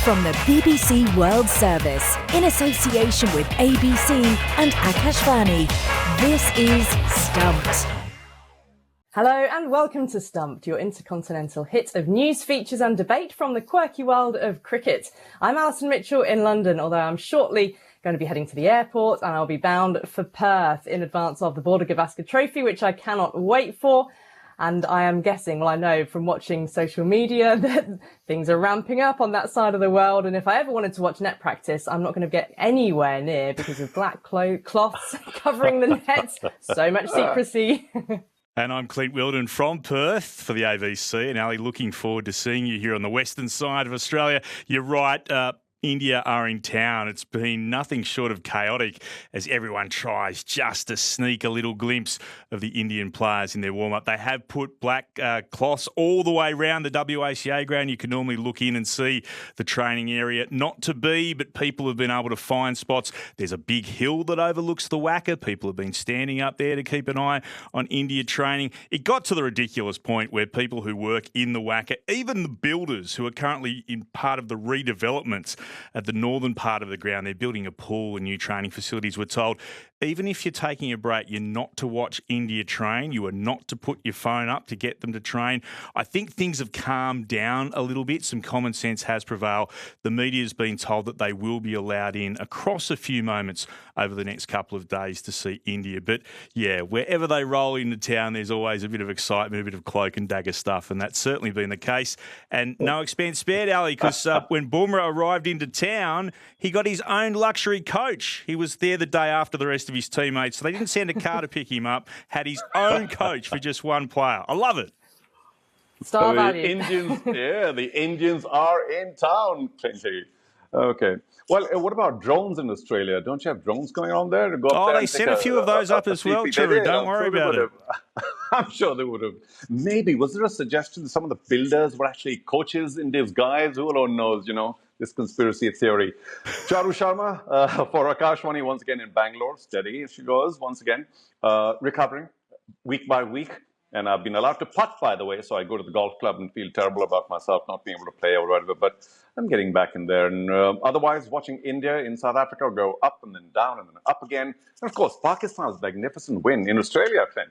From the BBC World Service, in association with ABC and Akashvani, this is Stumped. Hello and welcome to Stumped, your intercontinental hit of news, features and debate from the quirky world of cricket. I'm Alison Mitchell in London, although I'm shortly going to be heading to the airport and I'll be bound for Perth in advance of the Border Gavaskar Trophy, which I cannot wait for. And I am guessing, well, I know from watching social media that things are ramping up on that side of the world. And if I ever wanted to watch net practice, I'm not going to get anywhere near because of black cloths covering the nets. So much secrecy. And I'm Clint Wilden from Perth for the AVC. And Ali, looking forward to seeing you here on the western side of Australia. You're right. India are in town. It's been nothing short of chaotic as everyone tries just to sneak a little glimpse of the Indian players in their warm-up. They have put black cloths all the way around the WACA ground. You can normally look in and see the training area. Not to be, but people have been able to find spots. There's a big hill that overlooks the WACA. People have been standing up there to keep an eye on India training. It got to the ridiculous point where people who work in the WACA, even the builders who are currently in part of the redevelopments at the northern part of the ground, they're building a pool and new training facilities. We're told, even if you're taking a break, you're not to watch India train. You are not to put your phone up to get them to train. I think things have calmed down a little bit. Some common sense has prevailed. The media's been told that they will be allowed in across a few moments over the next couple of days to see India. But yeah, wherever they roll into town, there's always a bit of excitement, a bit of cloak and dagger stuff, and that's certainly been the case. And no expense spared, Ali, because when Bumrah arrived into town, he got his own luxury coach. He was there the day after the rest of his teammates, so they didn't send a car to pick him up, had his own coach for just one player. I love it. Star the value. Indians are in town, plenty. Okay. Well, what about drones in Australia? Don't you have drones going on there? Go up there They and sent take a few of those up as well, True. Don't worry about it. I'm sure they would have. Maybe, was there a suggestion that some of the builders were actually coaches in disguise? Who alone knows, this conspiracy theory. Charu Sharma for Akashvani once again in Bangalore. Steady as she goes once again. Recovering week by week. And I've been allowed to putt, by the way, so I go to the golf club and feel terrible about myself not being able to play or whatever, but I'm getting back in there. And otherwise, watching India in South Africa go up and then down and then up again. And of course, Pakistan's magnificent win in Australia, Clint,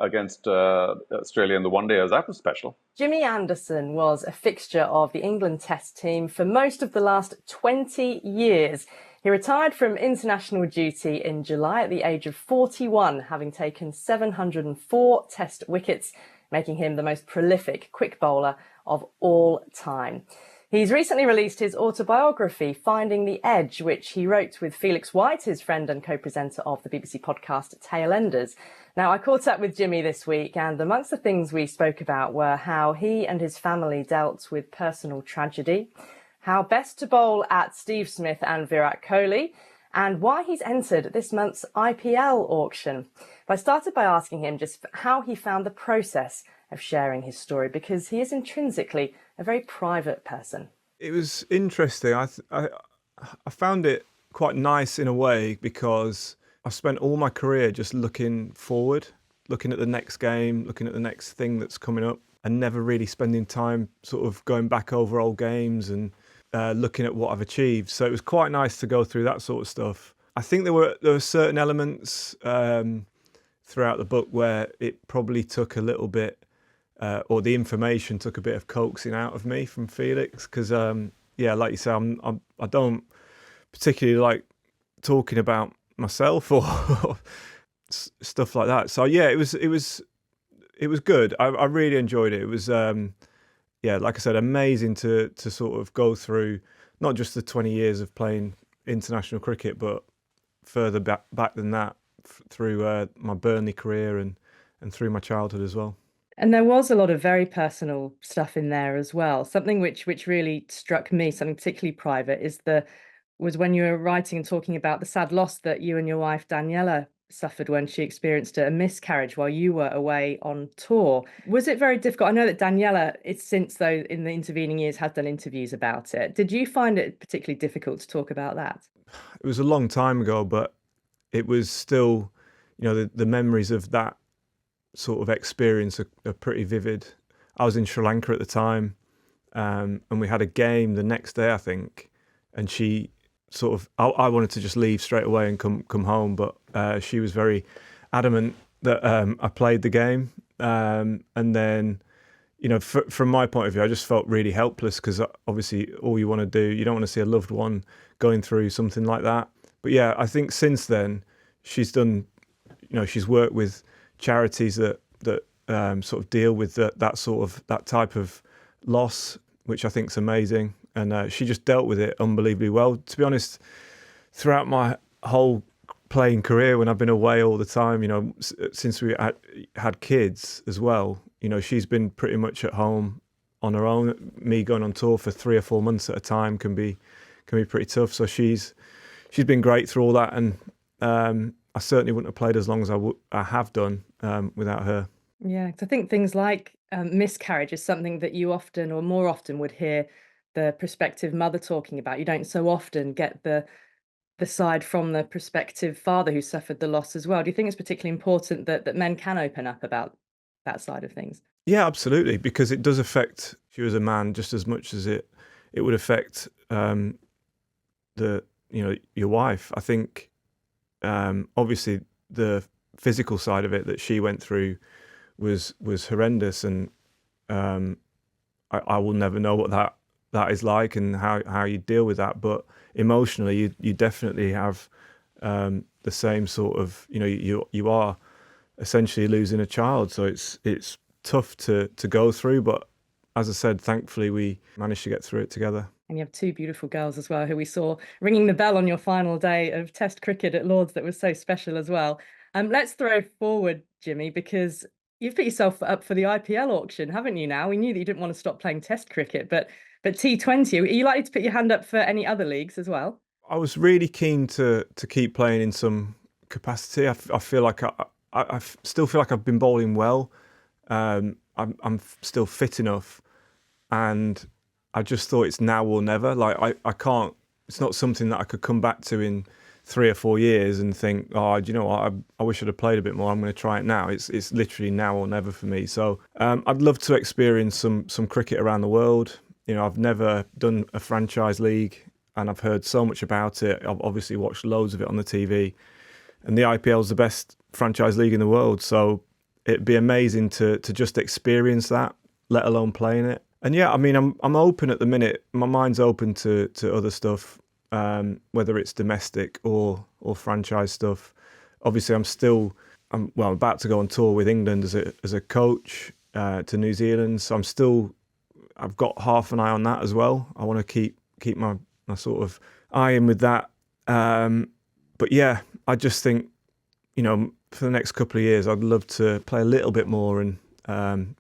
against Australia in the one-dayers. That was special. Jimmy Anderson was a fixture of the England Test team for most of the last 20 years. He retired from international duty in July at the age of 41, having taken 704 Test wickets, making him the most prolific quick bowler of all time. He's recently released his autobiography, Finding the Edge, which he wrote with Felix White, his friend and co-presenter of the BBC podcast Tailenders. Now, I caught up with Jimmy this week, and amongst the things we spoke about were how he and his family dealt with personal tragedy, how best to bowl at Steve Smith and Virat Kohli, and why he's entered this month's IPL auction. But I started by asking him just how he found the process of sharing his story, because he is intrinsically a very private person. It was interesting. I found it quite nice in a way because I've spent all my career just looking forward, looking at the next game, looking at the next thing that's coming up, and never really spending time sort of going back over old games and looking at what I've achieved. So it was quite nice to go through that sort of stuff. I think there were certain elements throughout the book where it probably took a little bit, or the information took a bit of coaxing out of me from Felix, because like you say, I don't particularly like talking about myself or stuff like that. So yeah, it was good. I really enjoyed it. It was like I said, amazing to sort of go through not just the 20 years of playing international cricket, but further back than that through my Burnley career and through my childhood as well. And there was a lot of very personal stuff in there as well. Something which really struck me, something particularly private, was when you were writing and talking about the sad loss that you and your wife Daniela suffered when she experienced a miscarriage while you were away on tour. Was it very difficult? I know that Daniela, since though in the intervening years, has done interviews about it. Did you find it particularly difficult to talk about that? It was a long time ago, but it was still, the memories of that sort of experience are pretty vivid. I was in Sri Lanka at the time, and we had a game the next day, I think, and she sort of, I wanted to just leave straight away and come home, but she was very adamant that I played the game, and then, you know, from my point of view, I just felt really helpless because obviously all you want to do, you don't want to see a loved one going through something like that. But yeah, I think since then she's done, you know, she's worked with charities that sort of deal with that type of loss, which I think is amazing. And she just dealt with it unbelievably well. To be honest, throughout my whole playing career, when I've been away all the time, you know, since we had kids as well, you know, she's been pretty much at home on her own. Me going on tour for 3 or 4 months at a time can be pretty tough. So she's been great through all that, and I certainly wouldn't have played as long as I have done without her. Yeah, 'cause I think things like miscarriage is something that you often, or more often, would hear the prospective mother talking about. You don't so often get the side from the prospective father who suffered the loss as well. Do you think it's particularly important that men can open up about that side of things? Yeah, absolutely, because it does affect you as a man just as much as it would affect your wife. I think obviously the physical side of it that she went through was horrendous, and I will never know what that is like and how you deal with that. But emotionally, you definitely have the same sort of, you know, you are essentially losing a child, so it's tough to go through. But as I said, thankfully we managed to get through it together. And you have two beautiful girls as well, who we saw ringing the bell on your final day of Test cricket at Lords. That was so special as well. Let's throw forward, Jimmy, because you've put yourself up for the IPL auction, haven't you now? We knew that you didn't want to stop playing Test cricket, but T20, are you likely to put your hand up for any other leagues as well? I was really keen to keep playing in some capacity. I feel like I still feel like I've been bowling well. I'm still fit enough, and I just thought it's now or never. Like I can't. It's not something that I could come back to in 3 or 4 years and think, oh, do you know what? I wish I'd have played a bit more. I'm going to try it now. It's literally now or never for me. So I'd love to experience some cricket around the world. You know, I've never done a franchise league, and I've heard so much about it. I've obviously watched loads of it on the TV, and the IPL is the best franchise league in the world. So it'd be amazing to just experience that, let alone playing it. And yeah, I mean, I'm open at the minute. My mind's open to other stuff, whether it's domestic or franchise stuff. Obviously, I'm about to go on tour with England as a coach to New Zealand. So I've got half an eye on that as well. I want to keep my sort of eye in with that. But yeah, I just think, you know, for the next couple of years, I'd love to play a little bit more and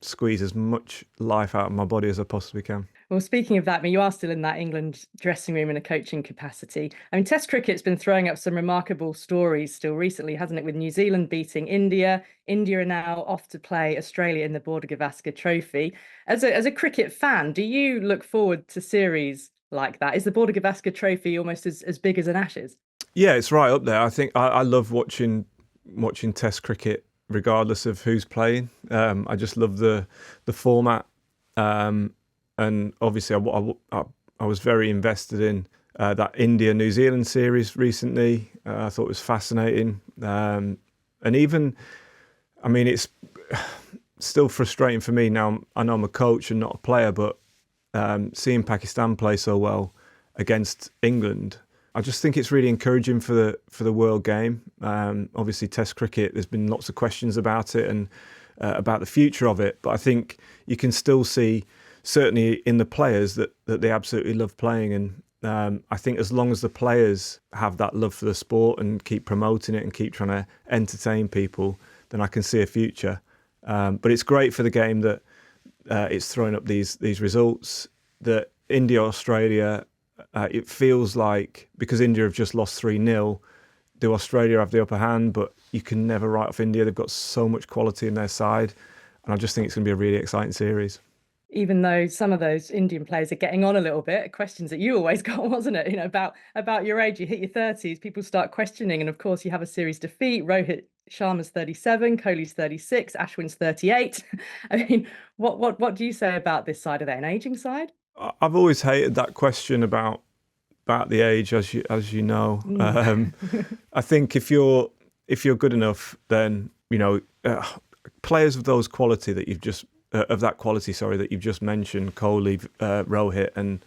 squeeze as much life out of my body as I possibly can. Well, speaking of that, I mean, you are still in that England dressing room in a coaching capacity. I mean, Test cricket's been throwing up some remarkable stories still recently, hasn't it? With New Zealand beating India. India are now off to play Australia in the Border Gavaskar Trophy. As a cricket fan, do you look forward to series like that? Is the Border Gavaskar Trophy almost as big as an Ashes? Yeah, it's right up there. I think I love watching Test cricket regardless of who's playing. I just love the format. And obviously, I was very invested in that India-New Zealand series recently. I thought it was fascinating. And even, I mean, it's still frustrating for me now. I know I'm a coach and not a player, but seeing Pakistan play so well against England, I just think it's really encouraging for the world game. Obviously, Test cricket, there's been lots of questions about it and about the future of it. But I think you can still see, certainly in the players, that they absolutely love playing. And I think as long as the players have that love for the sport and keep promoting it and keep trying to entertain people, then I can see a future. But it's great for the game that it's throwing up these results. That India, Australia, it feels like, because India have just lost 3-0, do Australia have the upper hand? But you can never write off India. They've got so much quality in their side. And I just think it's going to be a really exciting series. Even though some of those Indian players are getting on a little bit, questions that you always got, wasn't it? You know, about your age, you hit your 30s, people start questioning. And of course, you have a series defeat. Rohit Sharma's 37, Kohli's 36, Ashwin's 38. I mean, what do you say about this side of that, an aging side? I've always hated that question about the age, as you know. I think if you're good enough, then players of those quality that you've just that you've just mentioned, Kohli, Rohit, and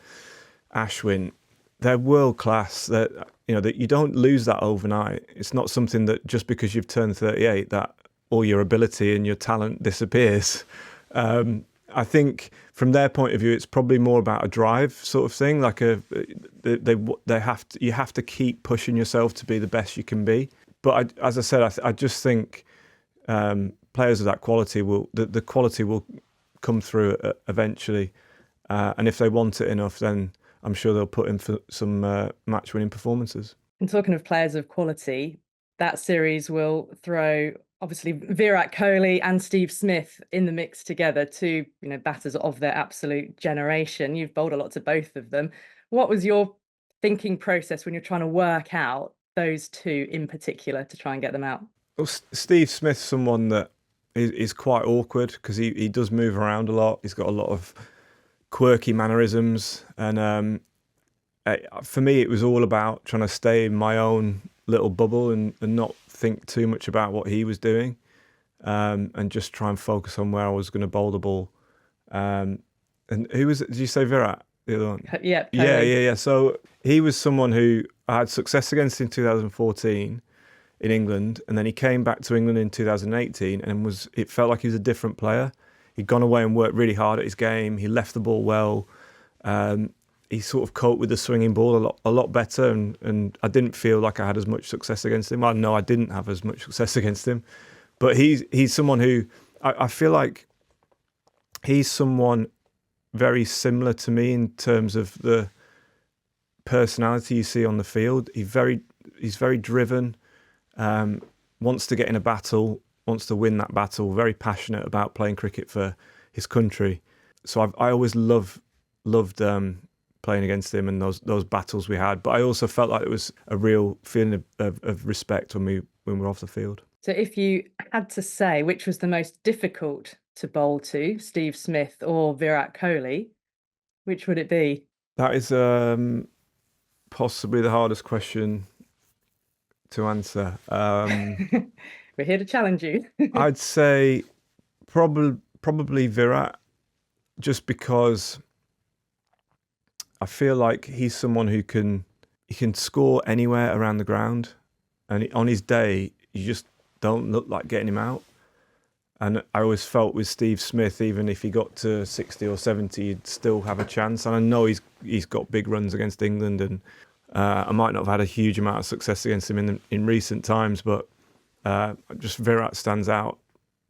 Ashwin, they're world class. That you don't lose that overnight. It's not something that just because you've turned 38 that all your ability and your talent disappears. I think from their point of view, it's probably more about a drive sort of thing. Like you have to keep pushing yourself to be the best you can be. But as I said, I just think players of that quality the quality will come through eventually, and if they want it enough, then I'm sure they'll put in for some match-winning performances. And talking of players of quality, that series will throw obviously Virat Kohli and Steve Smith in the mix together, two batters of their absolute generation. You've bowled a lot to both of them. What was your thinking process when you're trying to work out those two in particular to try and get them out? Well, Steve Smith's someone that is quite awkward because he does move around a lot. He's got a lot of quirky mannerisms, and for me it was all about trying to stay in my own little bubble and not think too much about what he was doing, and just try and focus on where I was going to bowl the ball. And who was it? Did you say Virat? The other one? Yeah. So he was someone who I had success against in 2014 in England, and then he came back to England in 2018 and it felt like he was a different player. He'd gone away and worked really hard at his game. He left the ball well. He sort of coped with the swinging ball a lot better, and I didn't feel like I had as much success against him. I know I didn't have as much success against him, but he's someone who I feel like he's someone very similar to me in terms of the personality you see on the field. He's very driven, wants to get in a battle, wants to win that battle, very passionate about playing cricket for his country. So I always loved playing against him and those battles we had. But I also felt like it was a real feeling of respect when we were off the field. So if you had to say which was the most difficult to bowl to, Steve Smith or Virat Kohli, which would it be? That is possibly the hardest question to answer. We're here to challenge you. I'd say probably Virat, just because I feel like he's someone who can score anywhere around the ground, and on his day you just don't look like getting him out. And I always felt with Steve Smith, even if he got to 60 or 70, he'd still have a chance. And I know he's got big runs against England, and I might not have had a huge amount of success against him in recent times, but just Virat stands out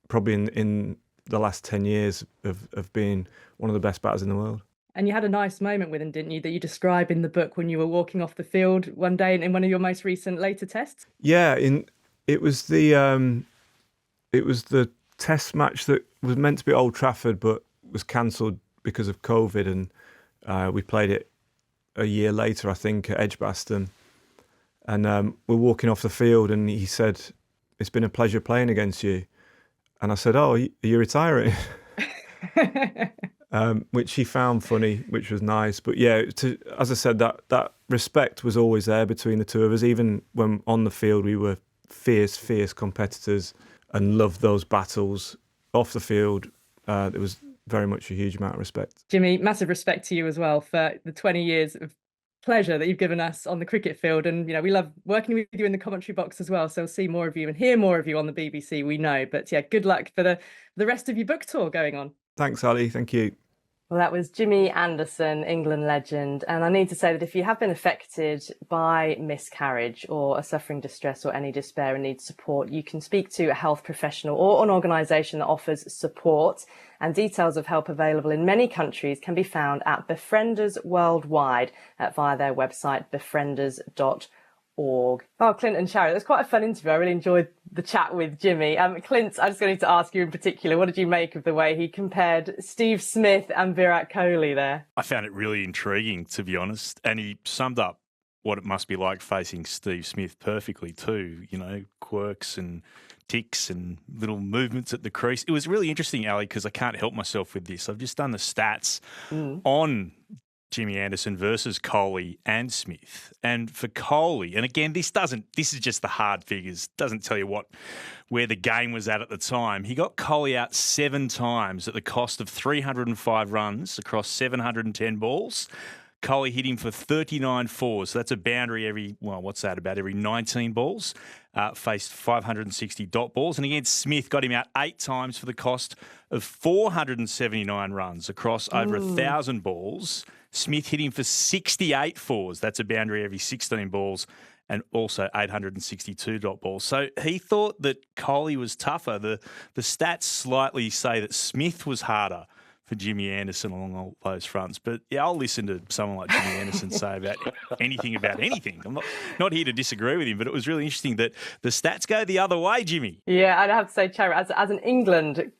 probably in the last 10 years of being one of the best batters in the world. And you had a nice moment with him, didn't you, that you describe in the book when you were walking off the field one day in one of your most recent later tests? Yeah, it was the test match that was meant to be at Old Trafford but was cancelled because of COVID, and we played it a year later, I think, at Edgbaston. And we're walking off the field, and he said, "It's been a pleasure playing against you." And I said, "Oh, are you retiring?" Which he found funny, which was nice. But yeah, as I said, that respect was always there between the two of us. Even when on the field, we were fierce competitors and loved those battles. Off the field, there was very much a huge amount of respect. Jimmy, massive respect to you as well for the 20 years of pleasure that you've given us on the cricket field, and we love working with you in the commentary box as well, so we'll see more of you and hear more of you on the BBC, we know. But yeah, good luck for the rest of your book tour going on. Thanks, Ali. Thank you. Well, that was Jimmy Anderson, England legend. And I need to say that if you have been affected by miscarriage or are suffering distress or any despair and need support, you can speak to a health professional or an organisation that offers support. And details of help available in many countries can be found at Befrienders Worldwide via their website, befrienders.org. Oh, Clint and Shari, that's quite a fun interview. I really enjoyed the chat with Jimmy. Clint, I just wanted to ask you in particular, what did you make of the way he compared Steve Smith and Virat Kohli there? I found it really intriguing, to be honest. And he summed up what it must be like facing Steve Smith perfectly too. You know, quirks and ticks and little movements at the crease. It was really interesting, Ali, because I can't help myself with this. I've just done the stats on Jimmy Anderson versus Kohli and Smith. And for Kohli, and again, this is just the hard figures, doesn't tell you where the game was at the time. He got Kohli out 7 times at the cost of 305 runs across 710 balls. Kohli hit him for 39 fours. So that's a boundary about every 19 balls. Faced 560 dot balls. And against Smith, got him out 8 times for the cost of 479 runs across over 1,000 balls. Smith hit him for 68 fours. That's a boundary every 16 balls. And also 862 dot balls. So he thought that Kohli was tougher. The stats slightly say that Smith was harder for Jimmy Anderson along all those fronts. But yeah, I'll listen to someone like Jimmy Anderson say about anything. I'm not here to disagree with him, but it was really interesting that the stats go the other way, Jimmy. Yeah, I'd have to say, Cherry, as an England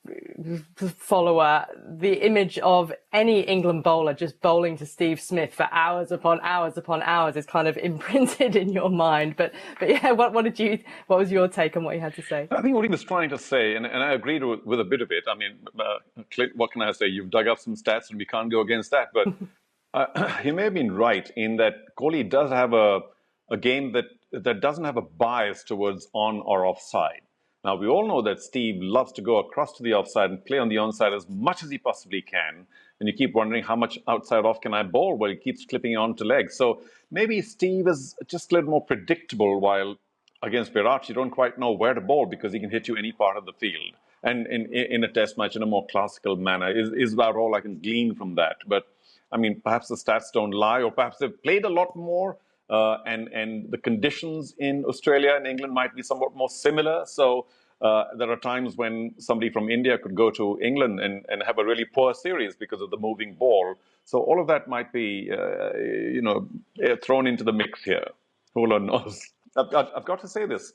follower, the image of any England bowler just bowling to Steve Smith for hours upon hours is kind of imprinted in your mind. But yeah, what was your take on what he had to say? I think what he was trying to say, and I agreed with a bit of it. I mean, what can I say? You've dug up some stats and we can't go against that. But he may have been right in that Kohli does have a game that doesn't have a bias towards on or offside. Now, we all know that Steve loves to go across to the offside and play on the onside as much as he possibly can. And you keep wondering how much outside off can I bowl? Well, he keeps clipping it onto legs. So maybe Steve is just a little more predictable, while against Virat, you don't quite know where to bowl because he can hit you any part of the field. And in a test match in a more classical manner is about all I can glean from that. But, I mean, perhaps the stats don't lie, or perhaps they've played a lot more, and the conditions in Australia and England might be somewhat more similar. So there are times when somebody from India could go to England and have a really poor series because of the moving ball. So all of that might be, thrown into the mix here. Who knows? I've got to say this.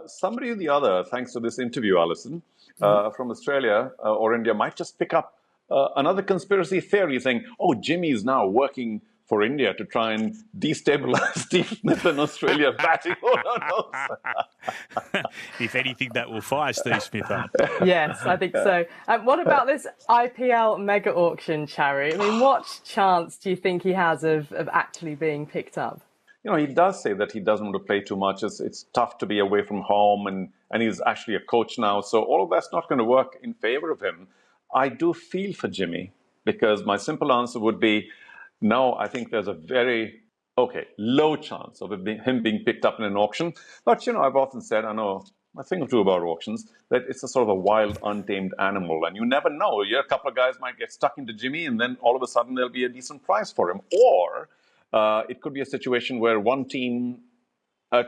Somebody or the other, thanks to this interview, Alison, from Australia or India, might just pick up another conspiracy theory saying, oh, Jimmy's now working for India to try and destabilize Steve Smith and Australia batting. If anything, that will fire Steve Smith up. Yes, I think so. What about this IPL mega auction, Cherry? I mean, what chance do you think he has of actually being picked up? You know, he does say that he doesn't want to play too much. It's tough to be away from home, and he's actually a coach now. So all of that's not going to work in favor of him. I do feel for Jimmy, because my simple answer would be, no, I think there's a very, low chance of him being picked up in an auction. But, I've often said, I know a thing or two about auctions, that it's a sort of a wild, untamed animal. And you never know. A couple of guys might get stuck into Jimmy, and then all of a sudden there'll be a decent price for him. Or it could be a situation where one team,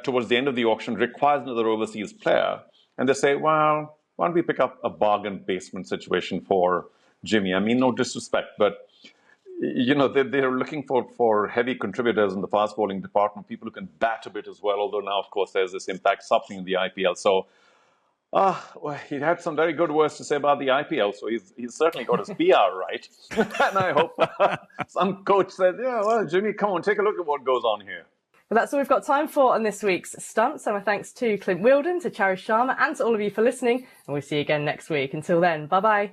towards the end of the auction, requires another overseas player. And they say, well, why don't we pick up a bargain basement situation for Jimmy? I mean, no disrespect, but they're looking for heavy contributors in the fast bowling department, people who can bat a bit as well, although now, of course, there's this impact something in the IPL. So he had some very good words to say about the IPL, so he's certainly got his PR right. And I hope some coach said, Jimmy, come on, take a look at what goes on here. Well, that's all we've got time for on this week's Stump. So my thanks to Clint Wilden, to Charis Sharma, and to all of you for listening. And we'll see you again next week. Until then, bye-bye.